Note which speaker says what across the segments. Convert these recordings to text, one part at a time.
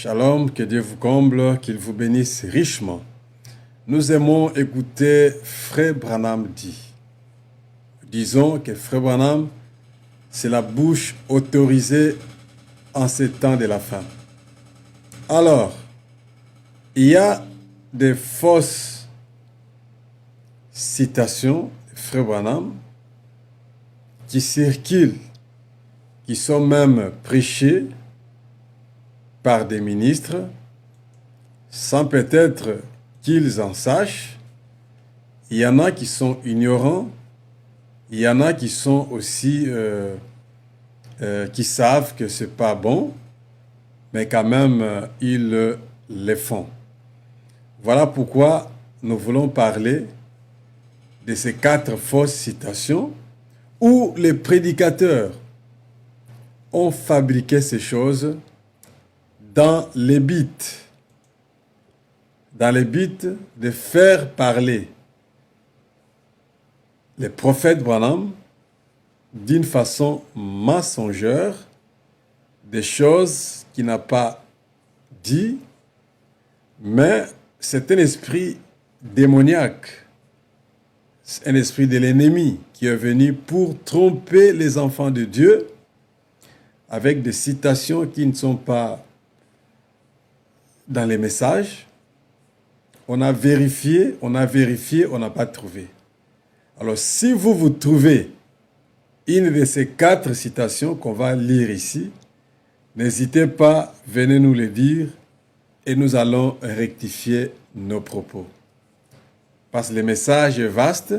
Speaker 1: Shalom, que Dieu vous comble, qu'il vous bénisse richement. Nous aimons écouter Frère Branham dit. Disons que Frère Branham, c'est la bouche autorisée en ces temps de la fin. Alors, il y a des fausses citations de Frère Branham qui circulent, qui sont même prêchées par des ministres, sans peut-être qu'ils en sachent. Il y en a qui sont ignorants, il y en a qui sont aussi, qui savent que c'est pas bon, mais quand même, ils les font. Voilà pourquoi nous voulons parler de ces 4 fausses citations où les prédicateurs ont fabriqué ces choses dans les buts de faire parler les prophètes Branham d'une façon mensongère des choses qu'il n'a pas dit, mais c'est un esprit démoniaque, c'est un esprit de l'ennemi qui est venu pour tromper les enfants de Dieu avec des citations qui ne sont pas dans les messages. On a vérifié, on n'a pas trouvé. Alors, si vous trouvez une de ces 4 citations qu'on va lire ici, n'hésitez pas, venez nous le dire et nous allons rectifier nos propos. Parce que le message est vaste,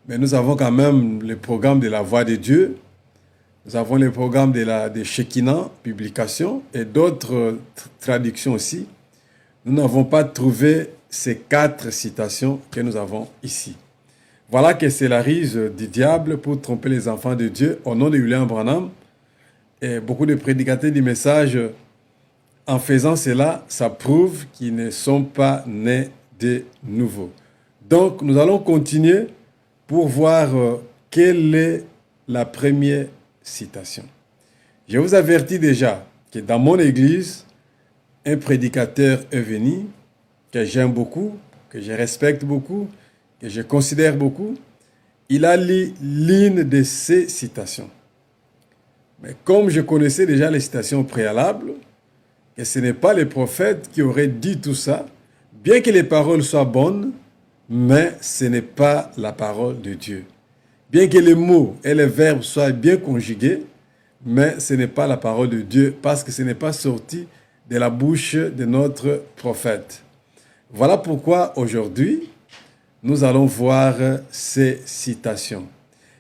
Speaker 1: mais nous avons quand même le programme de la Voix de Dieu. Nous avons le programme de Shekinah, publication, et d'autres traductions aussi. Nous n'avons pas trouvé ces 4 citations que nous avons ici. Voilà que c'est la ruse du diable pour tromper les enfants de Dieu au nom de William Branham. Et beaucoup de prédicateurs du message, en faisant cela, ça prouve qu'ils ne sont pas nés de nouveau. Donc, nous allons continuer pour voir quelle est la première citation. Je vous avertis déjà que dans mon église, un prédicateur est venu, que j'aime beaucoup, que je respecte beaucoup, que je considère beaucoup. Il a lu l'une de ces citations. Mais comme je connaissais déjà les citations préalables, que ce n'est pas les prophètes qui auraient dit tout ça, bien que les paroles soient bonnes, mais ce n'est pas la parole de Dieu. Bien que les mots et les verbes soient bien conjugués, mais ce n'est pas la parole de Dieu parce que ce n'est pas sorti de la bouche de notre prophète. Voilà pourquoi aujourd'hui, nous allons voir ces citations.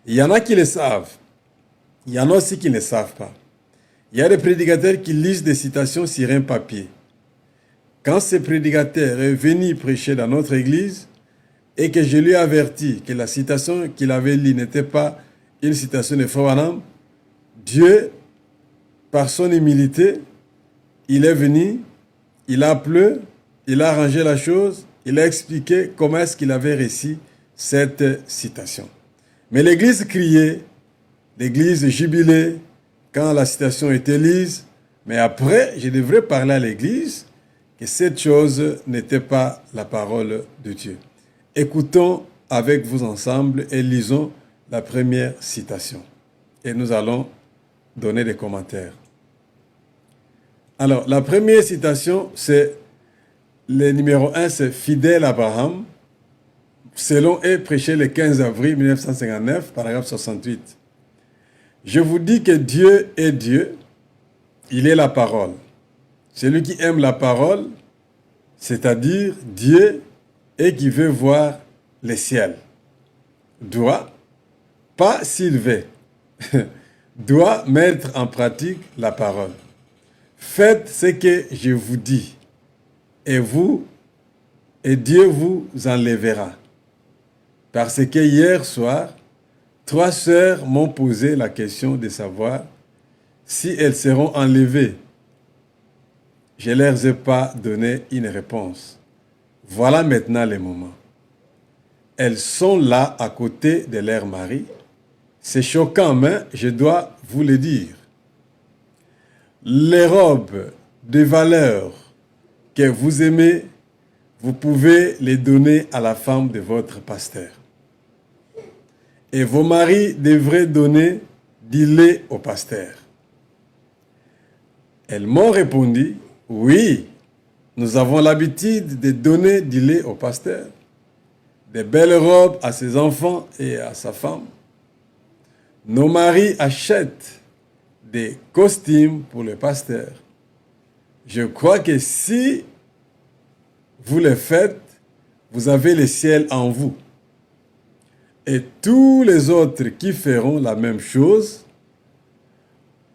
Speaker 1: Il y en a qui le savent, il y en a aussi qui ne le savent pas. Il y a des prédicateurs qui lisent des citations sur un papier. Quand ce prédicateur est venu prêcher dans notre église, et que je lui ai averti que la citation qu'il avait lue n'était pas une citation de Frère Branham, Dieu, par son humilité, il est venu, il a appelé, il a arrangé la chose, il a expliqué comment est-ce qu'il avait réussi cette citation. Mais l'église criait, l'église jubilait quand la citation était lise, mais après, je devrais parler à l'église que cette chose n'était pas la parole de Dieu. Écoutons avec vous ensemble et lisons la première citation. Et nous allons donner des commentaires. Alors, la première citation, c'est le numéro 1, c'est Fidèle Abraham, selon est prêché le 15 avril 1959, paragraphe 68. Je vous dis que Dieu est Dieu, il est la parole. Celui qui aime la parole, c'est-à-dire Dieu, et qui veut voir les ciels, doit, pas s'il veut, doit mettre en pratique la parole. Faites ce que je vous dis, et Dieu vous enlèvera. Parce que hier soir, 3 sœurs m'ont posé la question de savoir si elles seront enlevées. Je ne leur ai pas donné une réponse. Voilà maintenant les moments. Elles sont là à côté de leur mari. C'est choquant, mais je dois vous le dire. Les robes de valeurs que vous aimez, vous pouvez les donner à la femme de votre pasteur. Et vos maris devraient donner du lait au pasteur. Elles m'ont répondu, oui, nous avons l'habitude de donner du lait au pasteur, des belles robes à ses enfants et à sa femme. Nos maris achètent des costumes pour le pasteur. Je crois que si vous le faites, vous avez le ciel en vous. Et tous les autres qui feront la même chose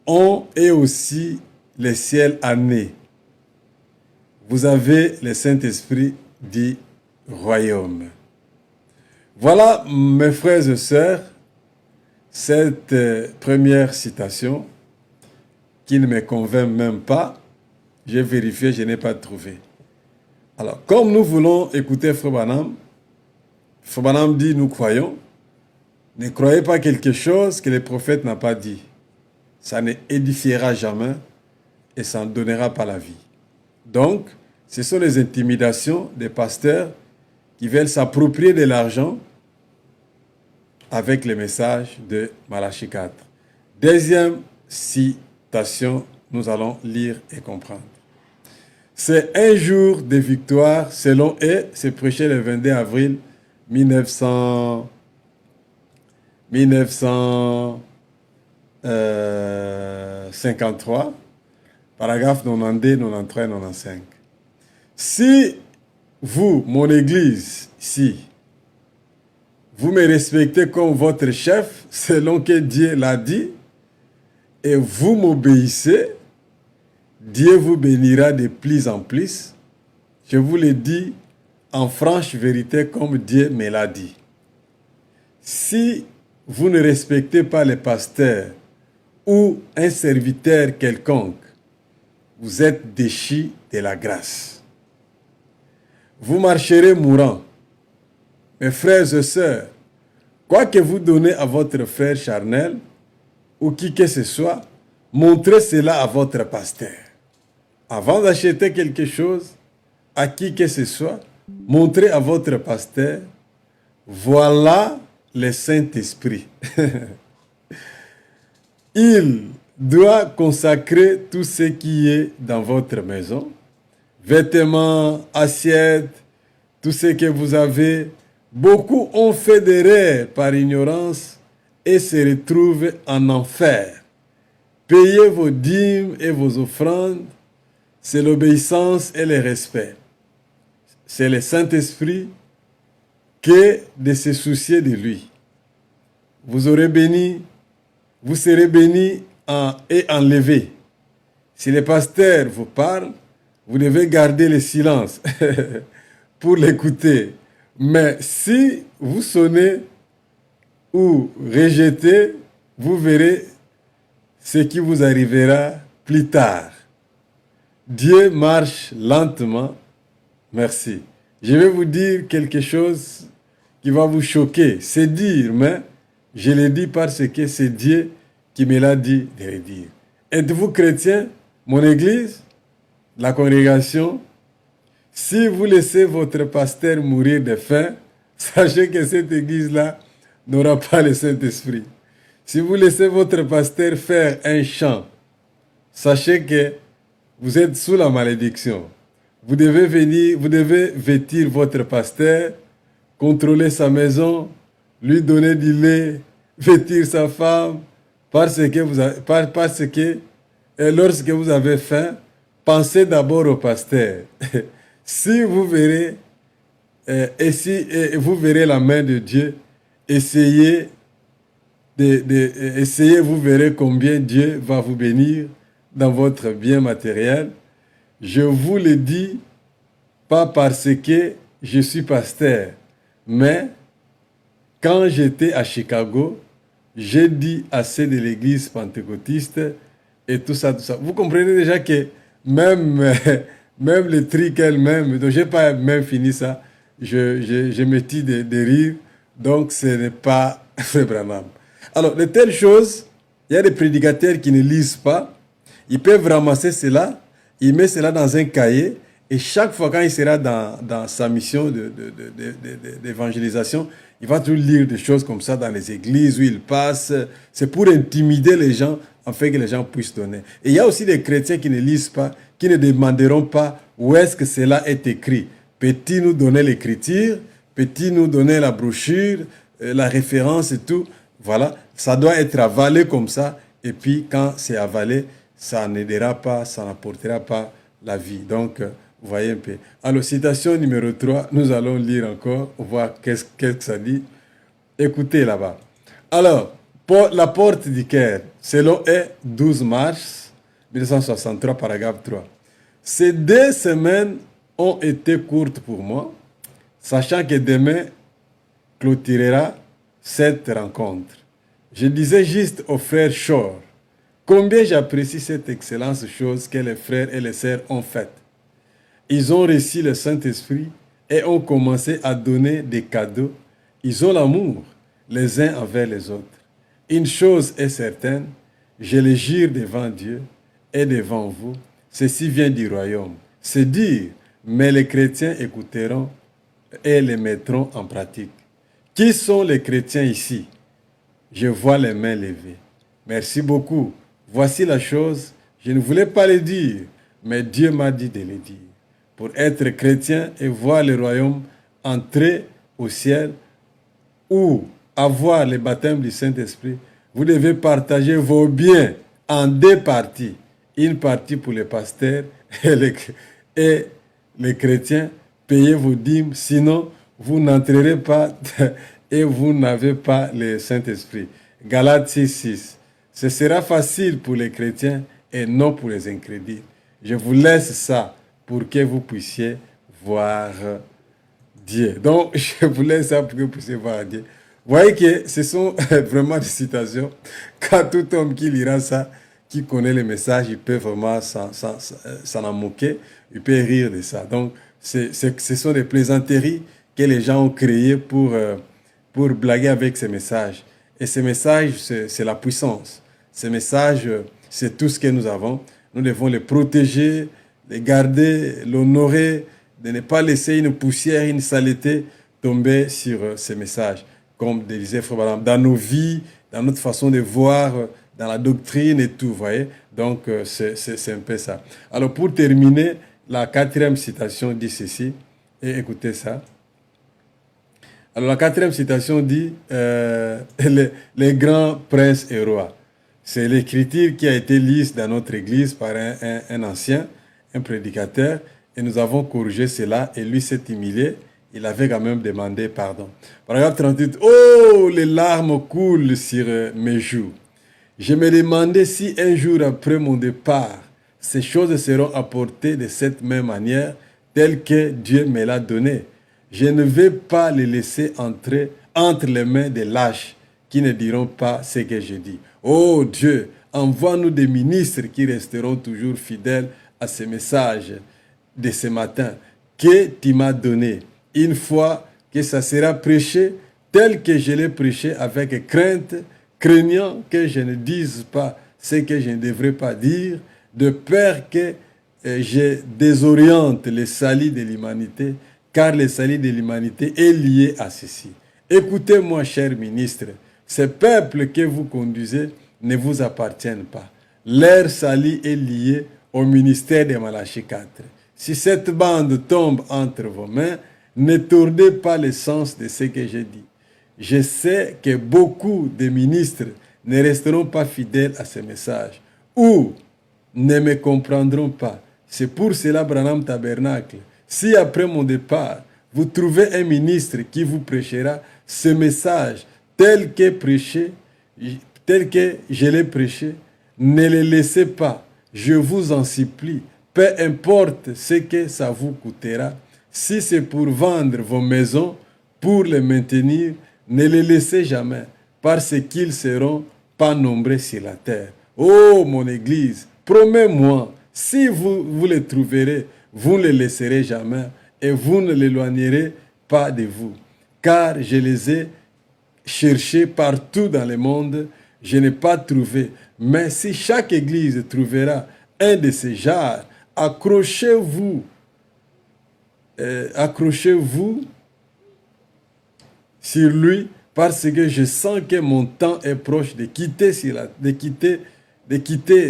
Speaker 1: ont eux aussi le ciel en eux. Vous avez le Saint-Esprit du royaume. Voilà, mes frères et sœurs, cette première citation qui ne me convainc même pas. J'ai vérifié, je n'ai pas trouvé. Alors, comme nous voulons écouter Frère Branham dit, nous croyons, ne croyez pas quelque chose que le prophète n'a pas dit. Ça ne édifiera jamais et ça ne donnera pas la vie. Donc, ce sont les intimidations des pasteurs qui veulent s'approprier de l'argent avec les messages de Malachie 4. Deuxième citation, nous allons lire et comprendre. C'est un jour de victoire selon eux, c'est prêché le 22 avril 1953, paragraphe 92, 93, 95. Si vous, mon église, ici, vous me respectez comme votre chef, selon que Dieu l'a dit, et vous m'obéissez, Dieu vous bénira de plus en plus. Je vous le dis en franche vérité comme Dieu me l'a dit. Si vous ne respectez pas les pasteurs ou un serviteur quelconque, vous êtes déchus de la grâce. Vous marcherez mourant. Mes frères et sœurs, quoi que vous donnez à votre frère charnel ou qui que ce soit, montrez cela à votre pasteur. Avant d'acheter quelque chose, à qui que ce soit, montrez à votre pasteur, voilà le Saint-Esprit. Il doit consacrer tout ce qui est dans votre maison, vêtements, assiettes, tout ce que vous avez. Beaucoup ont fait des erreurs par ignorance et se retrouvent en enfer. Payez vos dîmes et vos offrandes, c'est l'obéissance et le respect. C'est le Saint-Esprit que de se soucier de lui. Vous serez bénis et enlevés. Si le pasteur vous parle, vous devez garder le silence pour l'écouter. Mais si vous sonnez ou rejetez, vous verrez ce qui vous arrivera plus tard. Dieu marche lentement. Merci. Je vais vous dire quelque chose qui va vous choquer. C'est dire, mais je le dis parce que c'est Dieu qui me l'a dit de le dire. Êtes-vous chrétien, mon église, la congrégation? Si vous laissez votre pasteur mourir de faim, sachez que cette église-là n'aura pas le Saint-Esprit. Si vous laissez votre pasteur faire un chant, sachez que vous êtes sous la malédiction. Vous devez vêtir votre pasteur, contrôler sa maison, lui donner du lait, vêtir sa femme, parce que lorsque vous avez faim, pensez d'abord au pasteur. Si vous verrez, vous verrez la main de Dieu, essayez, vous verrez combien Dieu va vous bénir dans votre bien matériel. Je vous le dis, pas parce que je suis pasteur, mais quand j'étais à Chicago, j'ai dit à ceux de l'église pentecôtiste et tout ça. Vous comprenez déjà que même les trucs elles-mêmes, donc je n'ai pas même fini ça, je me tire de rire, donc ce n'est pas Frère Branham. Alors, de telles choses, il y a des prédicateurs qui ne lisent pas, ils peuvent ramasser cela, il met cela dans un cahier et chaque fois quand il sera dans sa mission d'évangélisation, il va toujours lire des choses comme ça dans les églises où il passe. C'est pour intimider les gens, afin que les gens puissent donner. Et il y a aussi des chrétiens qui ne lisent pas, qui ne demanderont pas où est-ce que cela est écrit. Peux-tu nous donner l'écriture? Peux-tu nous donner la brochure, la référence et tout? Voilà, ça doit être avalé comme ça. Et puis, quand c'est avalé, ça n'aidera pas, ça n'apportera pas la vie. Donc, vous voyez un peu. Alors, citation numéro 3, nous allons lire encore, voir qu'est-ce que ça dit. Écoutez là-bas. Alors, la porte du Caire, selon 12 mars 1963, paragraphe 3. Ces 2 semaines ont été courtes pour moi, sachant que demain clôturera cette rencontre. Je disais juste au frère Shore combien j'apprécie cette excellente chose que les frères et les sœurs ont faite. Ils ont reçu le Saint-Esprit et ont commencé à donner des cadeaux. Ils ont l'amour les uns envers les autres. Une chose est certaine, je le jure devant Dieu et devant vous, ceci vient du royaume. C'est dire, mais les chrétiens écouteront et les mettront en pratique. Qui sont les chrétiens ici? Je vois les mains levées. Merci beaucoup. Voici la chose, je ne voulais pas le dire, mais Dieu m'a dit de le dire. Pour être chrétien et voir le royaume entrer au ciel ou avoir le baptême du Saint-Esprit, vous devez partager vos biens en 2 parties. Une partie pour les pasteurs et les chrétiens. Payez vos dîmes, sinon vous n'entrerez pas et vous n'avez pas le Saint-Esprit. Galates 6:6. Ce sera facile pour les chrétiens et non pour les incrédules. Je vous laisse ça pour que vous puissiez voir Dieu. Donc, je vous laisse ça pour que vous puissiez voir Dieu. Vous voyez que ce sont vraiment des citations. Quand tout homme qui lira ça, qui connaît le message, il peut vraiment s'en en moquer, il peut rire de ça. Donc, ce sont des plaisanteries que les gens ont créées pour blaguer avec ces messages. Et ces messages, c'est la puissance. Ces messages, c'est tout ce que nous avons. Nous devons les protéger, les garder, l'honorer, de ne pas laisser une poussière, une saleté tomber sur ces messages. Comme disait Frère Branham, dans nos vies, dans notre façon de voir, dans la doctrine et tout, vous voyez. Donc, c'est un peu ça. Alors, pour terminer, la 4e citation dit ceci, et écoutez ça. Alors, la 4e citation dit les grands princes et rois. C'est l'écriture qui a été lise dans notre église par un ancien, un prédicateur, et nous avons corrigé cela, et lui s'est humilié. Il avait quand même demandé pardon. Paragraphe 38. Oh, les larmes coulent sur mes joues. Je me demandais si un jour après mon départ, ces choses seront apportées de cette même manière, telle que Dieu me l'a donnée. Je ne vais pas les laisser entrer entre les mains des lâches qui ne diront pas ce que je dis. Oh Dieu, envoie-nous des ministres qui resteront toujours fidèles à ce message de ce matin que tu m'as donné. Une fois que ça sera prêché, tel que je l'ai prêché avec crainte, craignant que je ne dise pas ce que je ne devrais pas dire, de peur que je désoriente le salut de l'humanité, car le salut de l'humanité est lié à ceci. Écoutez-moi, chers ministres, ces peuples que vous conduisez ne vous appartiennent pas. Leur salut est lié au ministère de Malachie 4. Si cette bande tombe entre vos mains, ne tournez pas le sens de ce que j'ai dit. Je sais que beaucoup de ministres ne resteront pas fidèles à ce message ou ne me comprendront pas. C'est pour cela, Branham Tabernacle, si après mon départ, vous trouvez un ministre qui vous prêchera ce message tel que je l'ai prêché, ne le laissez pas. Je vous en supplie, peu importe ce que ça vous coûtera. Si c'est pour vendre vos maisons, pour les maintenir, ne les laissez jamais, parce qu'ils ne seront pas nombreux sur la terre. Oh, mon Église, promets-moi, si vous les trouverez, vous ne les laisserez jamais et vous ne l'éloignerez pas de vous. Car je les ai cherchés partout dans le monde, je n'ai pas trouvé. Mais si chaque Église trouvera un de ces genres accrochez-vous, accrochez-vous sur lui, parce que je sens que mon temps est proche de quitter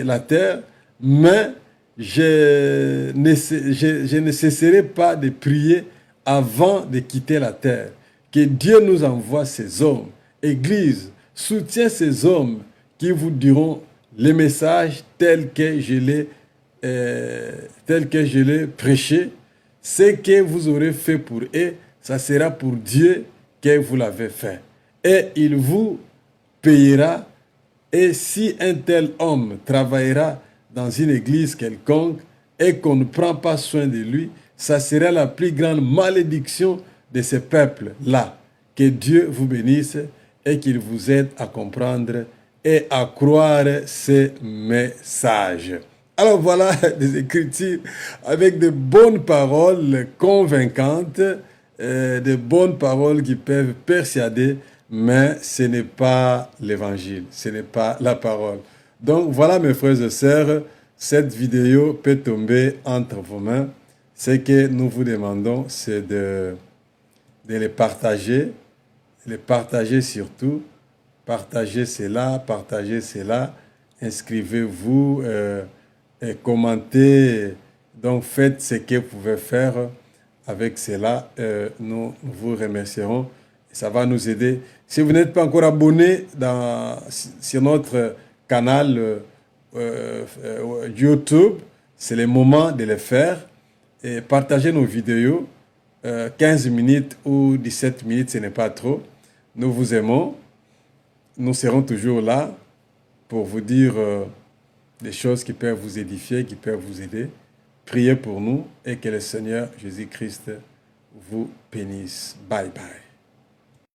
Speaker 1: la terre, mais je ne cesserai pas de prier avant de quitter la terre. Que Dieu nous envoie ces hommes. Église, soutiens ces hommes qui vous diront les messages tels que je l'ai prêché. Ce que vous aurez fait pour eux, ça sera pour Dieu que vous l'avez fait. Et il vous payera. Et si un tel homme travaillera dans une église quelconque et qu'on ne prend pas soin de lui, ça sera la plus grande malédiction de ce peuple-là. Que Dieu vous bénisse et qu'il vous aide à comprendre et à croire ces messages. Alors voilà des écritures avec de bonnes paroles convaincantes, de bonnes paroles qui peuvent persuader, mais ce n'est pas l'évangile, ce n'est pas la parole. Donc voilà mes frères et sœurs, cette vidéo peut tomber entre vos mains. Ce que nous vous demandons, c'est de les partager surtout. Partagez cela, inscrivez-vous, et commentez. Donc faites ce que vous pouvez faire avec cela. Nous vous remercierons. Ça va nous aider. Si vous n'êtes pas encore abonné sur notre canal YouTube, c'est le moment de le faire. Et partagez nos vidéos. 15 minutes ou 17 minutes, ce n'est pas trop. Nous vous aimons. Nous serons toujours là pour vous dire des choses qui peuvent vous édifier, qui peuvent vous aider. Priez pour nous et que le Seigneur Jésus-Christ vous bénisse. Bye bye.